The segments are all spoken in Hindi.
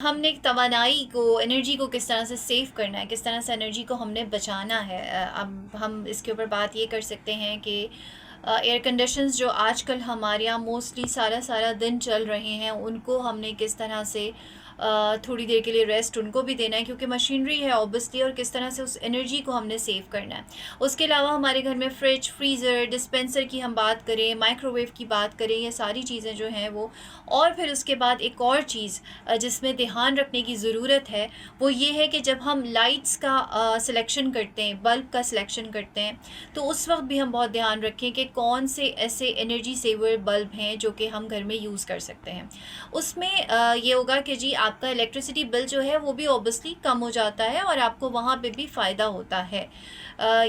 हमने तवानाई को, एनर्जी को किस तरह से सेव करना है, किस तरह से एनर्जी को हमने बचाना है। अब हम इसके ऊपर बात ये कर सकते हैं कि एयर कंडीशंस जो आजकल हमारे यहाँ मोस्टली सारा सारा दिन चल रहे हैं, उनको हमने किस तरह से थोड़ी देर के लिए रेस्ट उनको भी देना है, क्योंकि मशीनरी है ऑब्वियसली, और किस तरह से उस एनर्जी को हमने सेव करना है। उसके अलावा हमारे घर में फ्रिज, फ्रीज़र, डिस्पेंसर की हम बात करें, माइक्रोवेव की बात करें, ये सारी चीज़ें जो हैं वो। और फिर उसके बाद एक और चीज़ जिसमें ध्यान रखने की ज़रूरत है, वो ये है कि जब हम लाइट्स का सिलेक्शन करते हैं, बल्ब का सिलेक्शन करते हैं, तो उस वक्त भी हम बहुत ध्यान रखें कि कौन से ऐसे एनर्जी सेवर बल्ब हैं जो कि हम घर में यूज़ कर सकते हैं। उसमें ये होगा कि जी आपका इलेक्ट्रिसिटी बिल जो है वो भी ऑब्वियसली कम हो जाता है, और आपको वहाँ पे भी फ़ायदा होता है।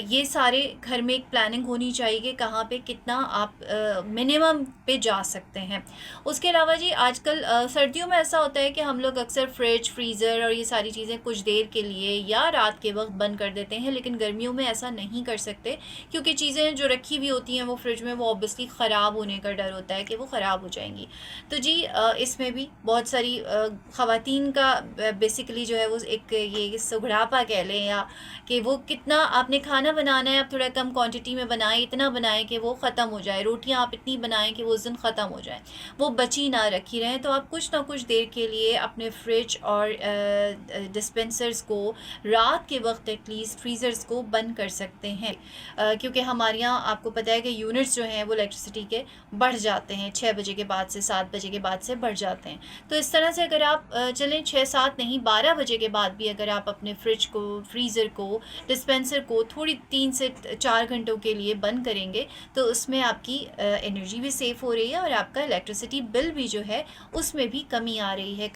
ये सारे घर में एक प्लानिंग होनी चाहिए कि कहाँ पे कितना आप मिनिमम पे जा सकते हैं। उसके अलावा जी आजकल सर्दियों में ऐसा होता है कि हम लोग अक्सर फ्रिज, फ्रीज़र और ये सारी चीज़ें कुछ देर के लिए या रात के वक्त बंद कर देते हैं, लेकिन गर्मियों में ऐसा नहीं कर सकते, क्योंकि चीज़ें जो रखी हुई होती हैं वो फ्रिज में, वो ऑब्वियसली ख़राब होने का डर होता है कि वो ख़राब हो जाएंगी। तो जी इसमें भी बहुत सारी ख़वातीन का बेसिकली जो है वो एक ये सुघड़ापा कह लें, या कि वो कितना आपने खाना बनाना है, आप थोड़ा कम क्वांटिटी में बनाएं, इतना बनाएं कि वो ख़त्म हो जाए। रोटियां आप इतनी बनाएं कि वो उस दिन ख़त्म हो जाए, वो बची ना रखी रहें। तो आप कुछ ना कुछ देर के लिए अपने फ्रिज और डिस्पेंसर्स को रात के वक्त एटलीस्ट, फ्रीज़र्स को बंद कर सकते हैं, क्योंकि हमारे यहाँ आपको पता है कि यूनिट्स जो हैं वो इलेक्ट्रिसिटी के बढ़ जाते हैं, 6 बजे के बाद से, 7 बजे के बाद से बढ़ जाते हैं। तो इस तरह से अगर आप चलें 6-7 नहीं 12 बजे के बाद भी अगर आप अपने फ्रिज को, फ्रीज़र को, डिस्पेंसर को थोड़ी 3 से 4 घंटों के लिए बंद करेंगे, तो उसमें आपकी एनर्जी भी सेफ़ हो रही है, और आपका इलेक्ट्रिसिटी बिल भी जो है उसमें भी कमी आ रही है।